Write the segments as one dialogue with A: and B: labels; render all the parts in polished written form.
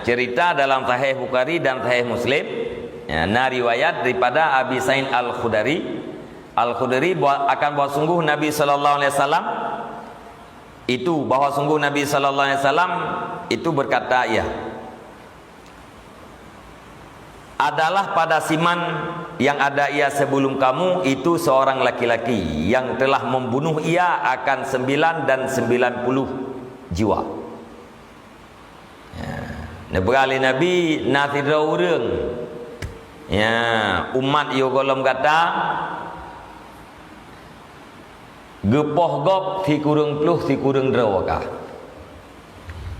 A: cerita dalam Sahih Bukhari dan Sahih Muslim. Nah riwayat daripada Abi Sa'id Al-Khudri. Al-Khudri akan bahawa sungguh Nabi sallallahu alaihi wasallam itu berkata, ya, adalah pada siman yang ada ia sebelum kamu itu seorang laki-laki yang telah membunuh ia akan 9 dan 90 jiwa. Berkali Nabi natidra urang. Ya, umat yo golom kata gepoh gop thi kurung pluh thi kurung draw kah.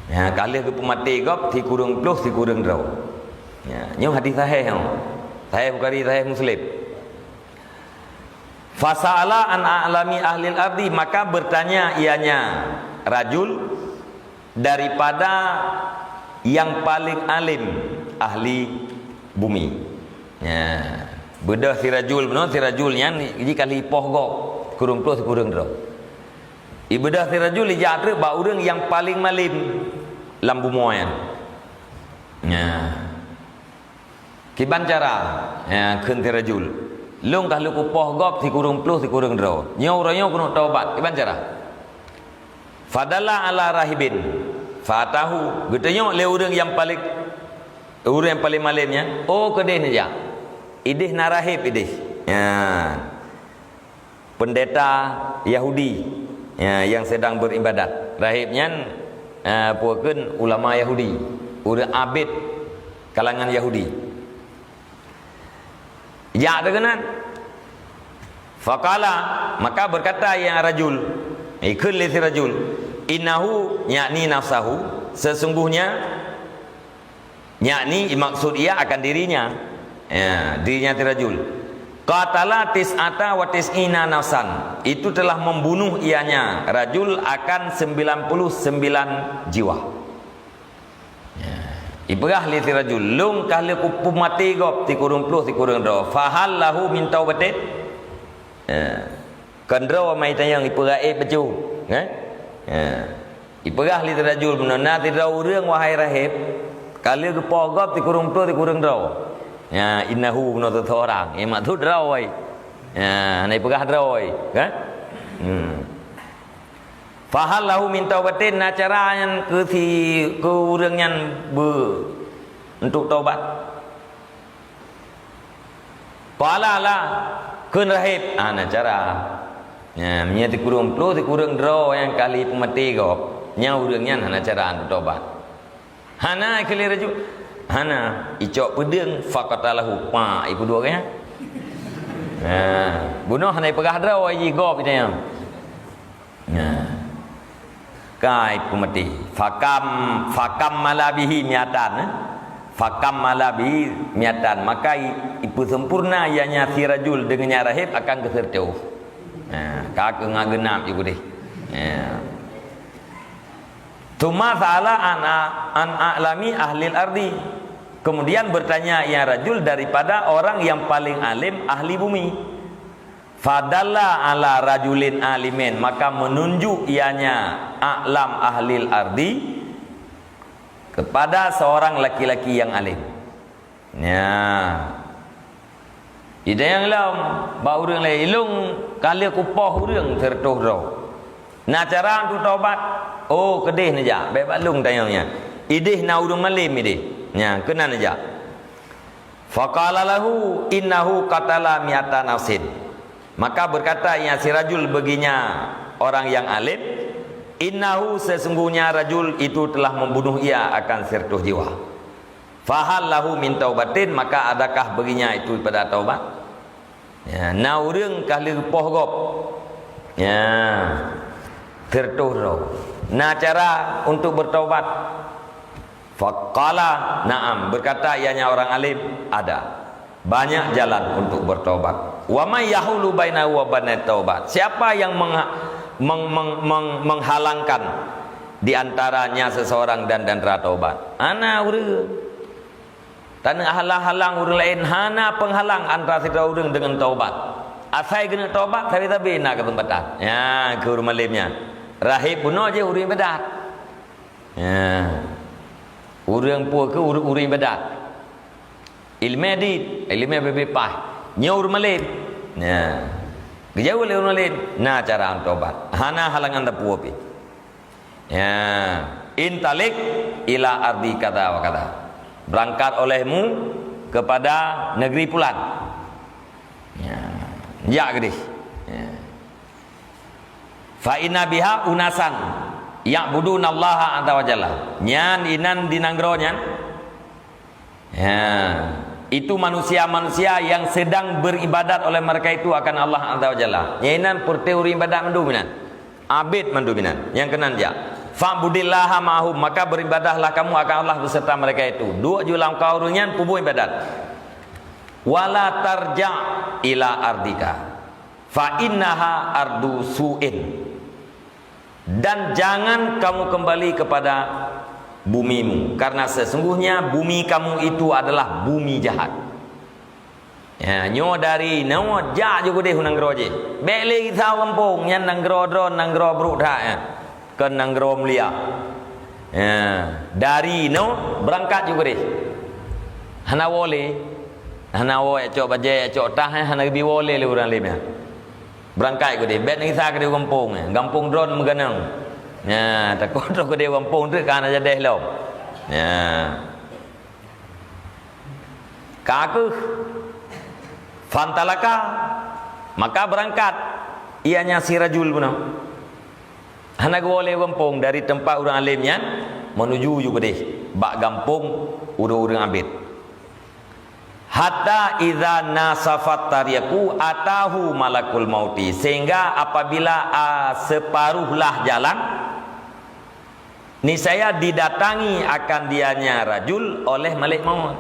A: Ya, kali gepoh mati gop thi kurung pluh thi kurung draw. Ya, nyo hadis sahih yo. Sahih Bukhari, Sahih Muslim. Fasala an a'lami ahli al-ardi, maka bertanya ianya rajul daripada yang paling alim ahli bumi. Ya, bedah si rajul benar si rajulnya ni kali poh gop kurung plus kurung draw. Ibadah si rajul ijatre ba urang yang paling malim lambu moyan. Ya. Kiban cara ya keun si rajul. Lung kah lu poh gop si kurung plus si kurung draw. Nyau rayo kuno taubat. Kiban cara? Fadalla ala rahibin. Fatahu getanyo le urang yang paling malimnya. Oh kedeh saja. Idih narahib idih. Ya. Pendeta Yahudi ya, yang sedang beribadat. Rahibnya puakeun ulama Yahudi, urang abid kalangan Yahudi. Ya dengan faqala, maka berkata yang rajul, ikul li rajul, innahu yakni nafsahu, sesungguhnya yakni maksud ia akan dirinya. Ya, dirinya tirajul. Qatala tis'ata wa tis'ina nafsan. Itu telah membunuh ianya rajul akan 99 jiwa. Ya. Ibrah li tirajul. Lung kahli kupu mati gop ti kurung pluh ti kurung do. Fahal lahu min taubatin. Ya. Kandra mai tayang ibrah becu. Ya. Ibrah li tirajul menona tidra urang wahai rahib. Kali gepo gop ti kurung pluh ti kurung do. Ya, innahu menurut orang emak tu drawai. Ya, nai pegah drawai, kan? Fahal lahu min taubatin, na cara yang ke urang yang untuk taubat. Qala la keun rahib, na cara. Ya, nya ti kurung plu ti kurung draw yang kali pemati gop. Nya urang nya na cara untuk taubat. Hana kali raju hana icok pedeng faqatalahu pa ibu dua kan. Bunuh hana pegah draw ai gop dia. Kai pemati fakam malabihi miatan. Fakam malabihi miatan, maka ipu sempurna ianya si rajul dengan rahib akan keserteu. Kak ngagenap ibu deh. Tuma sa'ala an a'lami ahlil ardi. Kemudian bertanya ya rajul daripada orang yang paling alim ahli bumi. Fadalla ala rajulin alimin, maka menunjuk ianya a'lam ahlil ardi kepada seorang laki-laki yang alim. Ya. Ida yang lam ba urang lai ilung kali kupoh urang tertoh ro. Nah cara untuk taubat, oh kedih naja, bebas lung tayangnya. Idih na urung malim idih. Nya kena naja. Faqala lahu innahu qatala mi'ata nafsin. Maka berkata ya si rajul baginya orang yang alim, innahu sesungguhnya rajul itu telah membunuh ia akan 100 jiwa. Fahal lahu min taubatin, maka adakah baginya itu pada taubat? Ya, na urang kali poh gop. Ya. Tertuh. Nah cara untuk bertaubat. Faqala na'am, berkata ianya orang alim, ada banyak jalan untuk bertaubat. Wa may yahulu bainahu wa bainat taubat. Siapa yang menghalangkan di antaranya seseorang dan taubat? Ana urang. Tanah halang-halang urang lain, hana penghalang antara si urang dengan taubat. Asai kena taubat tapi nak ke tempatan. Ya, ke rumah limnya. Rahib bunuh aja urang bedat. Ya. Urang puah ke urang ibadat. Ilmu edit, ilmu bebepah. Nyaur malin. Nah. Gejauh oleh orang lain. Nah cara tobat. Hana halangan tapu api. Ya. Intalik ila ardi kata wa kata. Berangkat olehmu kepada negeri pulan. Ya. Ya gede. Ya. Fa inna biha unasan ya'budunallaha azza wa jalla. Nyan inan dinanggro nyan. Ya. Itu manusia-manusia yang sedang beribadat oleh mereka itu akan Allah azza wa jalla. Nyinan per teori ibadat mendominan. Abid mendominan. Yang kenan ja. Fa'budillaha ma'hum, maka beribadahlah kamu akan Allah beserta mereka itu. Dua julang kau runyan pubu ibadat. Wala tarja ila ardika. Fa innaha ardu su'in. Dan jangan kamu kembali kepada bumimu, karena sesungguhnya bumi kamu itu adalah bumi jahat. Ya, nyo dari nyo ja juga deh nanggro je. Bele kita kampung nyan nanggro dron nanggro brudha ya. Ke nanggro melia. Ya, dari no berangkat juga deh. Hana wole. Hana wo ya cok baje ya cok tah hana bi wole le urang lemnya. Berangkat juga deh. Bet kita ke kampung ya. Kampung dron meganang. Ya, takut ke dia kampung tu kan aja deh lo. Ya. Kaku fantalaka, maka berangkat ianya si rajul pun. Hana boleh kampung dari tempat orang alimnya menuju juga deh bak kampung urang abid. Hatta idza nasafat tariqu atahu malakul mauti, sehingga apabila separuhlah jalan niscaya didatangi akan dianya rajul oleh malik maut.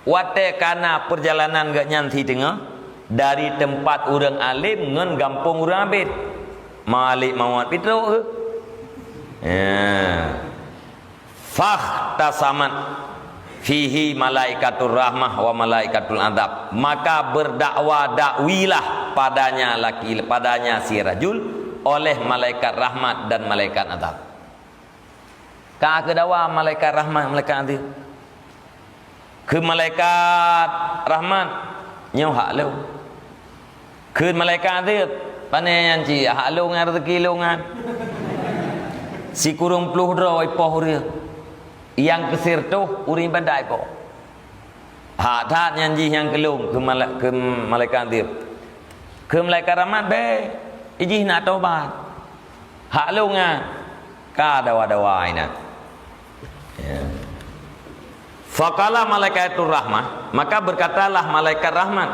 A: Wate kana perjalanan gak nyanti tengah dari tempat orang alim ngan kampung orang abid. Malik maut pitro ke? Ya. Fahtasamat fihi malaikatur rahmah wa malaikatul adab, maka dakwilah padanya si rajul oleh malaikat rahmat dan malaikat adab. Ka kedawa malaikat rahmat malaikat adab. Ke malaikat rahmat nyo hak lu. Ke malaikat adab pane yang ci hak lu ngan rezeki lu ngan. Si kurung puluh dro ipoh dia. Yang kesir tu uri badai po. Hak tat nyanji yang kelung ke malaikat adab. Ke malaikat rahmat be ijih nak taubat. Hak lu ngan ka dawa-dawa ina. Ya. Faqala malaikatur rahmah, maka berkatalah malaikat rahmat,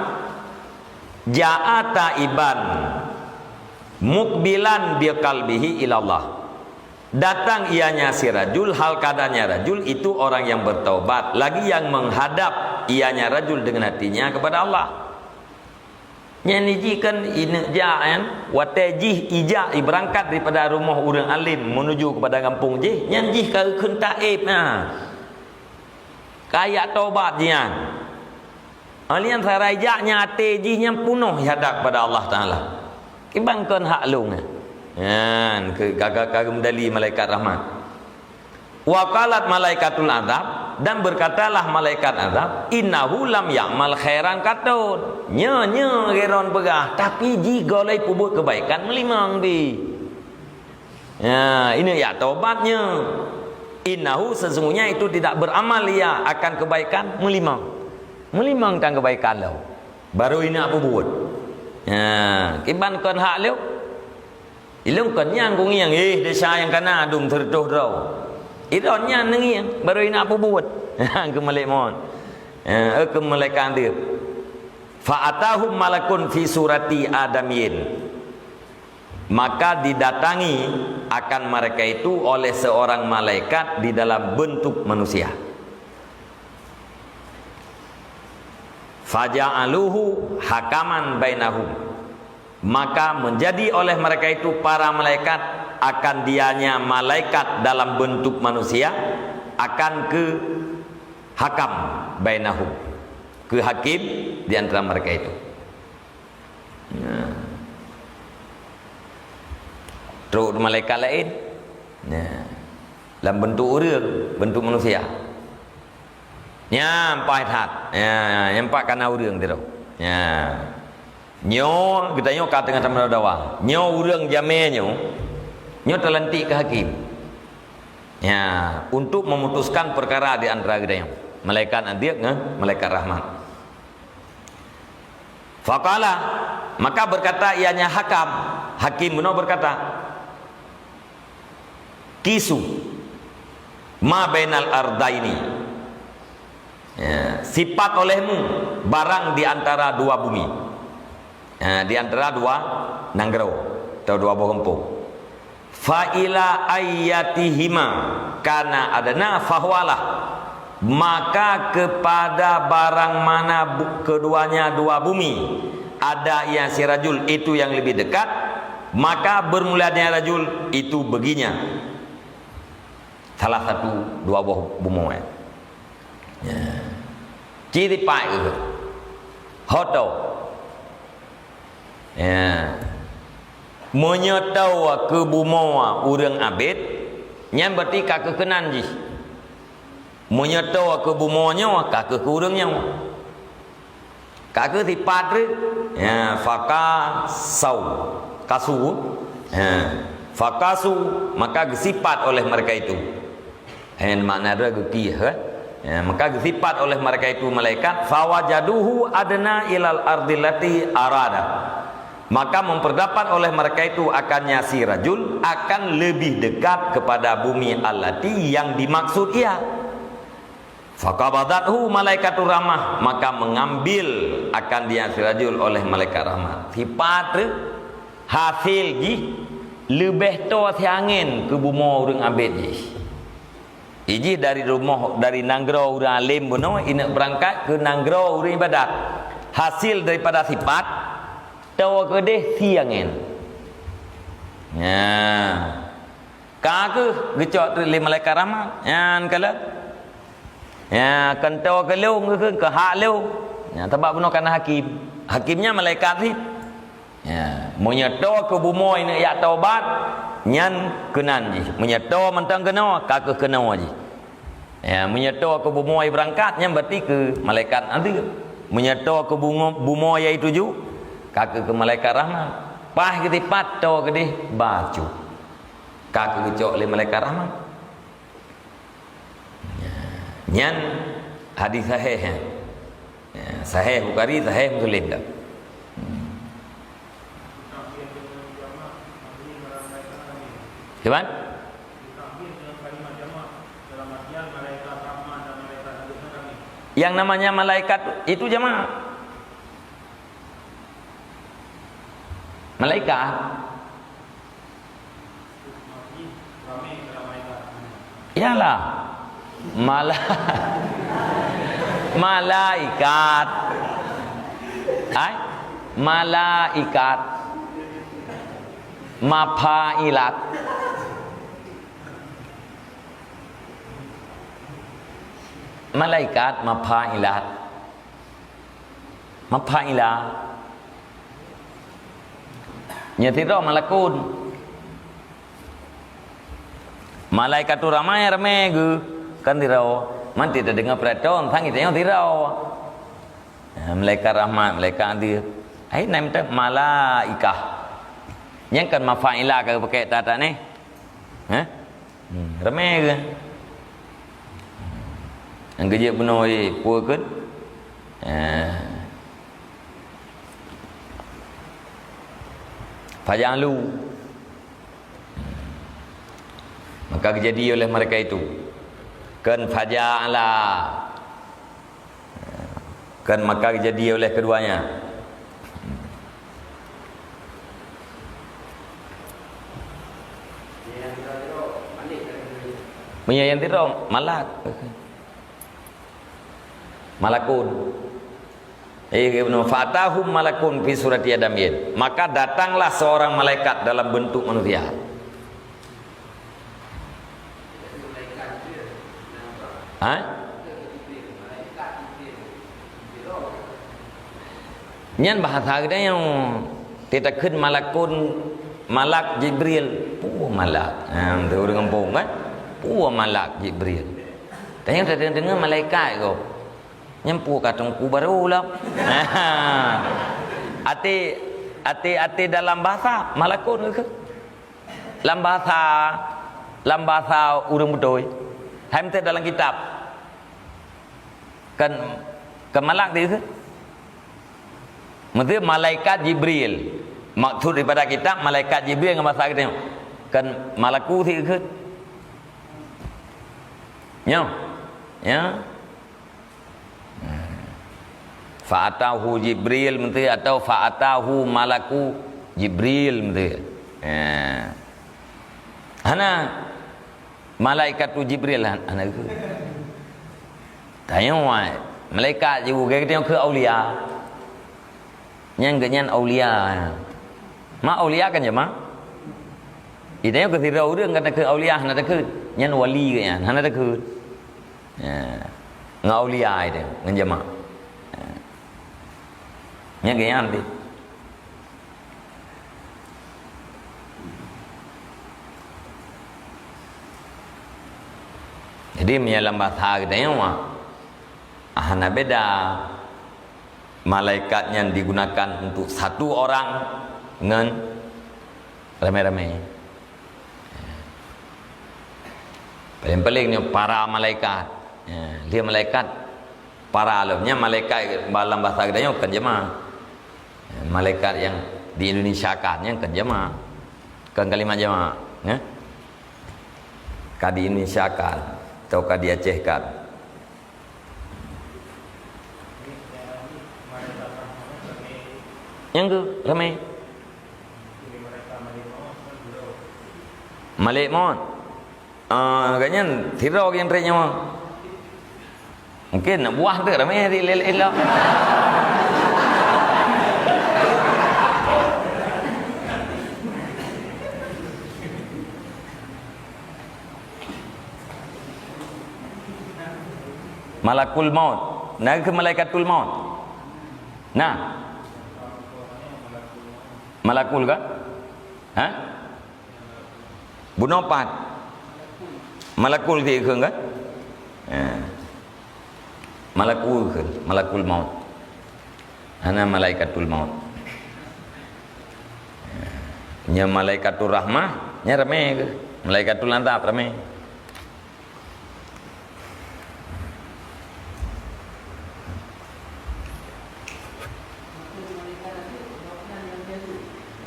A: ja'ata iban mukbilan bi qalbihi ilallah. Datang ianya si rajul, hal keadaannya rajul itu orang yang bertaubat, lagi yang menghadap ianya rajul dengan hatinya kepada Allah. Nyaniji kan injaan watajih ija berangkat daripada rumah orang alim menuju kepada kampung je nyanji ka keun taib nah kayak taubat jian alian sarajaknya atejihnya punuh hadap pada Allah taala kibangkeun hak lung yan ke gagak medali malaikat rahmat wa qalat malaikatul azab, dan berkatalah malaikat azab, innahu lam ya'mal khairan katun, nya geron pegah tapi jika oleh pubut kebaikan melimang bi. Ya, ini ya taubatnya. Innahu sesungguhnya itu tidak beramal ia akan kebaikan melimang tang kebaikan lo. Baru ini apa buat? Ya, kiban kon hak lo. Ilung kon yang kung yang desa yang kana dum tertuh rau. Ironnya nengi baru ini apa buat? Ke malik mohon. Ke malaikat dia. Fa'atahum malakun fi surati adamiyin. Maka didatangi akan mereka itu oleh seorang malaikat di dalam bentuk manusia. Faja'aluhu hakaman bainahum. Maka menjadi oleh mereka itu para malaikat akan dianya malaikat dalam bentuk manusia akan ke hakam bainahum, ke hakim di antara mereka itu. Nah. Terus malaikat lain, nah, dalam bentuk orang, bentuk manusia. Nya empat hat. Ya, empat kana urang tu. Ya. Nyo kita nyo kat tengah taman dakwah. Nyo urang jame nyo terlantik ke hakim. Ya, untuk memutuskan perkara di antara kita nyo. Malaikat Adil dengan malaikat rahmat. Faqala, maka berkata ianya hakim benar berkata, kisu ma bainal ardaini. Ya, sifat olehmu barang di antara dua bumi. Ya, di antara dua nanggro atau dua buah empuk. Fa ila ayyatihima kana adana fahwalah, maka kepada barang mana keduanya dua bumi ada yang si rajul itu yang lebih dekat, maka bermulanya rajul itu baginya salah satu dua buah bumi. Ya. Ciri pak itu hoto. Ya. Menyetau ke bumoa urang abid yang berarti kakek kenan ji. Menyetau ke bumonya kakek urangnya. Kakek tipat tu ya fakasau kasu ya fakasu maka sifat oleh mereka itu. Makna dia geki ya, maka sifat oleh mereka itu malaikat fawajaduhu adna ilal ardillati arada, maka memperdapat oleh mereka itu akannya si rajul akan lebih dekat kepada bumi allati yang dimaksud ia. Faqabadathu malaikatur rahmah, maka mengambil akan dia si rajul oleh malaikat rahmat. Sifat hasil ji lebih to si angin ke bumi urang abid ji. Iji dari rumah dari nanggro urang alim bono ini berangkat ke nanggro urang ibadat. Hasil daripada sifat tawa ke deh siangin. Ya. Kaku gecok tu le malaikat rahmat. Yan kala. Ya kan tawa ke lu ke hak lu. Ya sebab benar kana hakim. Hakimnya malaikat ni. Ya, menyatawa ke bumi ini ya taubat nyan kenan ji. Menyatawa mentang kena kakek kena ji. Ya, menyatawa ke bumi berangkat nyan berarti ke malaikat nanti. Menyatawa ke bumi itu ju kakek ke malaikat rahmat. Pah kita patau ke deh baju. Kakek kecok le malaikat rahmat. Nyan hadis sahih. Ya, sahih Bukhari, sahih Muslim dah. Cuman yang namanya malaikat itu jemaah malaikat iyalah malaikat malaikat mafailat malaikat mafailat nyatiro malakun malaikat tu ramai ge kan tirau man tidak dengar peraton sang itu yang tirau malaikat rahmat malaikat dia ai nam tu malaikah yang kan mafailah ke pakai tata ni ramai ge ang gejek benar puas kan Fajang lu maka kejadian oleh mereka itu kan faja'ala kan maka kejadian oleh keduanya punya yang tidak malakun fatahum malakun fi surati adamiyyin, maka datanglah seorang malaikat dalam bentuk manusia. Nyan bahasa kita yang tidak ken malakun malak Jibril malak tu orang kampung kan malak Jibril. Tapi yang dengar malaikat kau Nyempu katungku baru lah. Ati dalam bahasa Malakun ke? Dalam bahasa urang betul. Hamte dalam kitab. Kan kemalak dia ke? Maksudnya malaikat Jibril. Maksud daripada kitab malaikat Jibril dengan bahasa kita. Kan malaku thì ke? Ya. Ya. Fa'atahu Jibril menteri atau fa'atahu malaku Jibril menteri. Hana malaikat tu Jibril hana ke. Tanya wai malaikat juga kita ke aulia. Yang ganyan aulia. Ma aulia kan jemaah. Itanya ke tirau dia kata ke aulia hana tak ke. Yang wali ke yan hana tak ke. Ngau aulia itu ngan jemaah. Nya ganyan dia. Jadi menyalam bahasa kita yang hana beda malaikat yang digunakan untuk satu orang dengan ramai-ramai. Paling-palingnya para malaikat. Dia malaikat para alamnya malaikat dalam bahasa kita yang kan jemaah. Malaikat yang di Indonesia kan yang kan jemaah. Kan kalimat jemaah, ya. Ka di Indonesia kan atau ka di Aceh kan. Yang tu ramai. Malik mon. Ganyan tirau yang trennya mah. Mungkin nak buah tu ramai di elok. Malakul maut. Nah ke malaikatul maut. Nah. Malakul ke? Ha? Bunopat. Malakul ke ke enggak? Malakul ke? Malakul maut. Ana malaikatul maut. Nya malaikatur rahmah, nya ramai ke? Malaikatul azab ramai.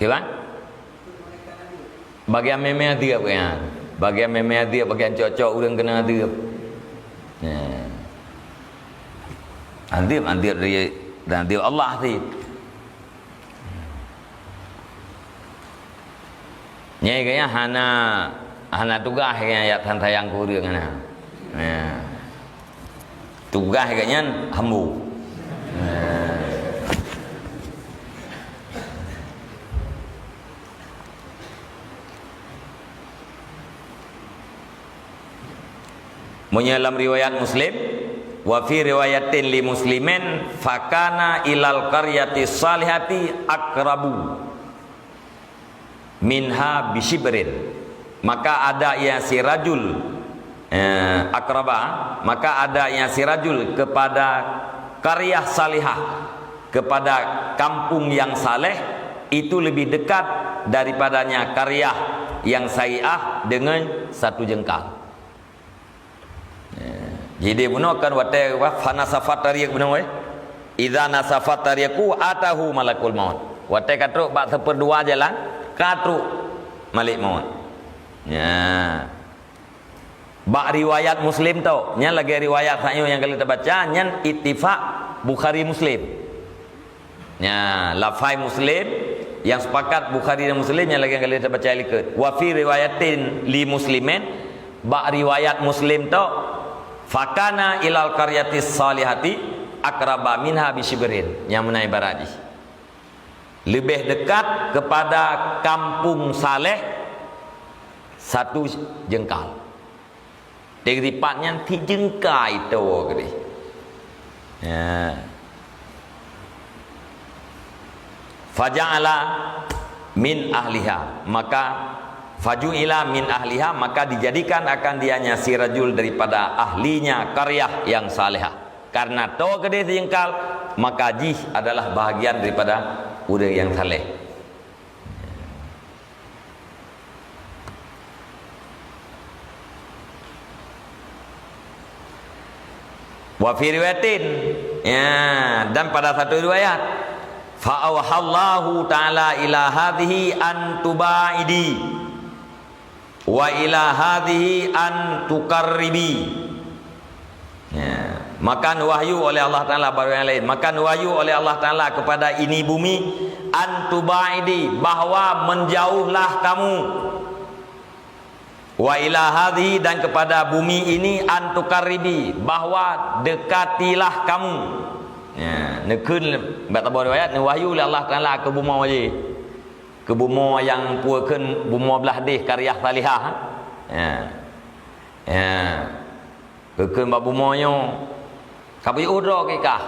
A: Kan? Bagian memang dia kan. Bagian memang dia bagian cocok orang kena dia. Andir dia dan dia Allah sih. Nyai kaya hana tugas kaya ya tantayang kurang ana. Tugas kayaknya hambu. Menyalam riwayat Muslim wa fi riwayatin li muslimin fakana ilal qaryati salihati akrabu minha bishibrin. Maka ada yang si rajul akraba, maka ada yang si rajul kepada qaryah salihah, kepada kampung yang saleh itu lebih dekat daripadanya qaryah yang sayiah dengan satu jengkal. Jadi bunuhkan wate fana safat tariq bunuh idza nasafat tariqu atahu malakul maut. Wate katruk bak seperdua jalan katruk malik maut. Ya. Bak riwayat Muslim tau, nya lagi riwayat sayo yang kita baca nyan ittifaq Bukhari Muslim. Ya, lafai Muslim yang sepakat Bukhari dan Muslim yang lagi yang kita baca liket. Wa fi riwayatin li muslimin bak riwayat Muslim tau fakana ilal qaryatis salihati akraba minha bishibrin, yang mana ibarat lebih dekat kepada kampung saleh satu jengkal. Deripatnya ti jengkai tu gede. Ya. Faja'ala min ahliha, maka faju'ila min ahliha, maka dijadikan akan dianya si rajul daripada ahlinya qaryah yang salihah. Karena to kedai sejengkal, maka jih adalah bahagian daripada urang yang saleh. Wa fi riwayatin, ya, dan pada satu riwayat, fa awhallahu ta'ala ila hadhihi an tubaidi wa ila hadhihi an tuqarribi. Ya, maka wahyu oleh Allah Taala baru yang lain. Maka wahyu oleh Allah Taala kepada ini bumi an tubaidi, bahwa menjauhlah kamu. Wa ila hadhi, dan kepada bumi ini antukaribi, bahwa dekatilah kamu. Ya, nekun bab riwayat wahyu oleh Allah Taala ke bumi je. Ke bumi yang puakeun bumi belah deh karya salihah. Ya. Ya. Keun bab bumi nyo. Kapu udra ke kah?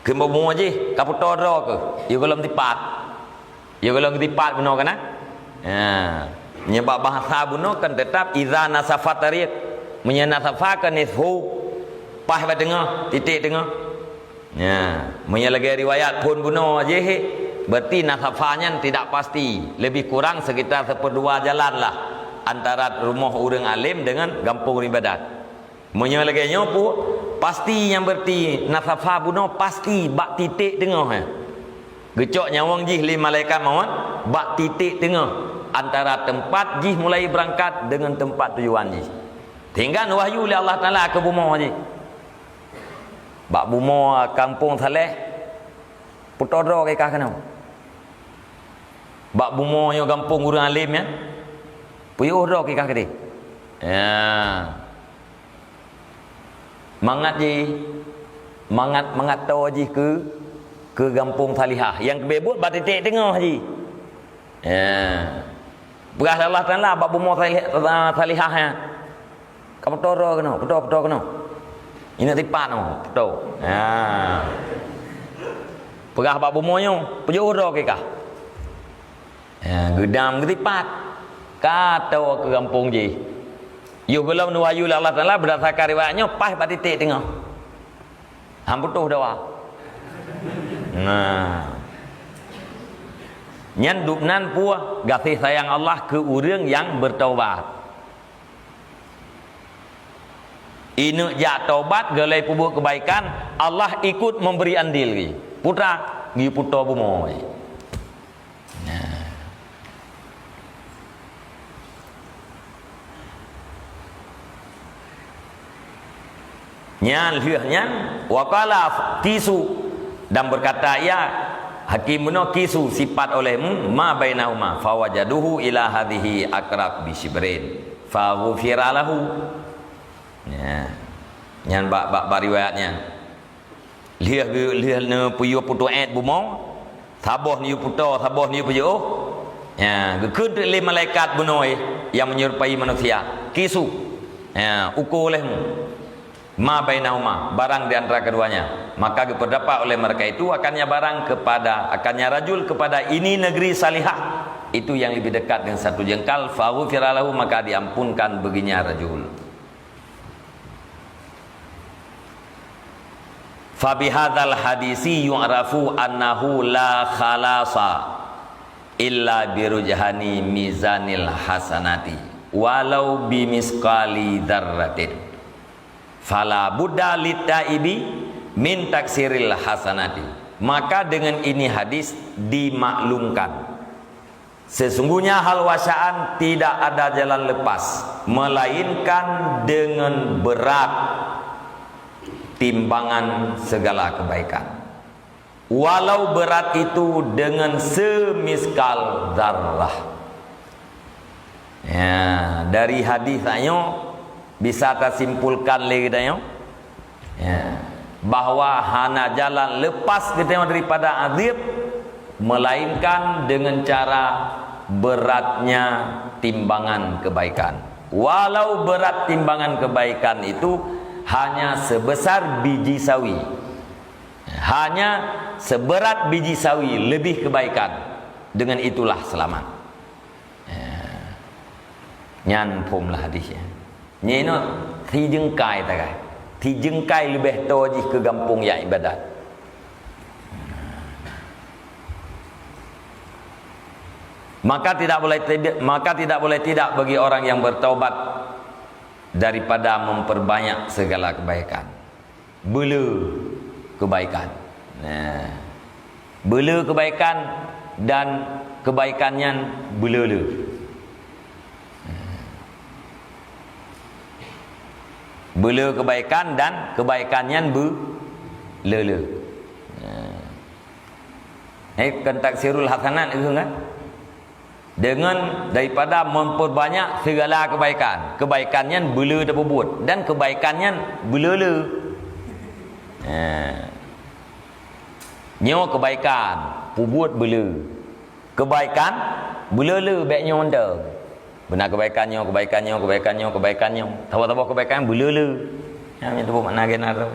A: Ke bumi je, kapu todra ke? Yo golom tipat. Yo golom tipat benar kan? Ya. Menyebab bahasa bunuh kan tetap iza nasafat tariq, menyenasafakan nisfu pah ba tengah titik tengah. Ya, menyelagi riwayat pun bunuh je, berarti nasafanya tidak pasti, lebih kurang sekitar seperdua jalan lah antara rumah orang alim dengan kampung ibadat. Menyelaginya pun pasti yang berarti nasafah bunuh pasti bak titik tengah. Gecok nyawang jih li malaikat maut bak titik tengah antara tempat jih mulai berangkat dengan tempat tujuan jih. Tinggal wahyu oleh Allah Taala ke bumi je. Bak bumi kampung saleh putodra ke kah kana. Bak bumi yo kampung urang alim ya. Puyuh ro ke kah kede. Ya. Mangat je. Mangat to je ke kampung salihah yang kebebut bak titik tengah je. Ya. Beras Allah Taala bab bumi salihah ya. Kamu toro kena, betul kena. Ini tipat no, betul. Ya. Beras bab bumi nyo, pujur ke kah? Ya, gedam ke tipat. Kata ke kampung je. Yo belum nuwayu Allah Taala berdasarkan riwayatnya pas bab titik tengah. Hang butuh dawa. Nah. Nyan dupnan puah kasih sayang Allah ke orang yang bertaubat. Inu jak taubat galai pubuh kebaikan, Allah ikut memberi andil gi. Putra gi putra bumoy. Nah. Nyan liah nyan waqala kisu, dan berkata ya Hakim bunuh kisu sifat olehmu ma bainahuma fawajaduhu ila hadhihi akrab bisibrin faghfira lahu. Ya. Nyan bak riwayatnya. Liah ne puyu putu et bumo. Saboh ni putu, saboh ni puyu. Ya, gekeud le malaikat bunuh yang menyerupai manusia. Kisu. Ya, ukur olehmu. Ma bainahuma, barang di antara keduanya. Maka diperdapat oleh mereka itu akannya rajul kepada ini negeri salihah, itu yang lebih dekat dengan satu jengkal, faghfira lahu, maka diampunkan baginya rajul. Fa bihadzal hadisi yu'rafu annahu la khalasa illa birujhani mizanil hasanati walau bimisqali dzarratin. Fala buddha litaibi min taksiril hasanati. Maka dengan ini hadis dimaklumkan, sesungguhnya hal wasaan tidak ada jalan lepas melainkan dengan berat timbangan segala kebaikan, walau berat itu dengan semiskal dzarrah. Ya, dari hadis ayo bisa tersimpulkan lagi dah, ya, bahwa hana jalan lepas kita daripada azab melainkan dengan cara beratnya timbangan kebaikan. Walau berat timbangan kebaikan itu hanya sebesar biji sawi, hanya seberat biji sawi lebih kebaikan, dengan itulah selamat. Ya. Nyan pum lah hadisnya. Nyeno thi jengkai ta kai. ti jengkai lebih toji ke kampung yang ibadat. Maka tidak boleh tidak bagi orang yang bertaubat daripada memperbanyak segala kebaikan. Bela kebaikan. Nah, bela kebaikan dan kebaikannya bela-bela. Bela kebaikan dan kebaikannya bela-bela. Kan taksirul hasanat itu kan? Dengan daripada memperbanyak segala kebaikan, kebaikannya bela dan berbuat, dan kebaikannya bela-bela. Nyo kebaikan, berbuat bela. Kebaikan bela-bela baiknya onda. Benar kebaikannya. Tahu-tahu kebaikan bela-bela. Yang itu makna gena tu.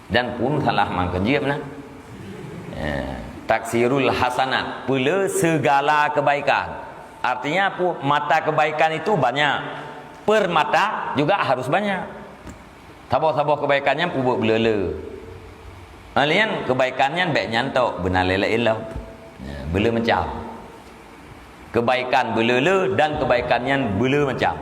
A: Dan pun salah mangka dia benar. Taksirul hasanat, pula segala kebaikan. Artinya mata kebaikan itu banyak, per mata juga harus banyak. Tabah-tabah kebaikannya pubuk belala. Alian kebaikannya baik nyantok, benar lelak ilau. Bela macam. Kebaikan belala dan kebaikannya bela macam.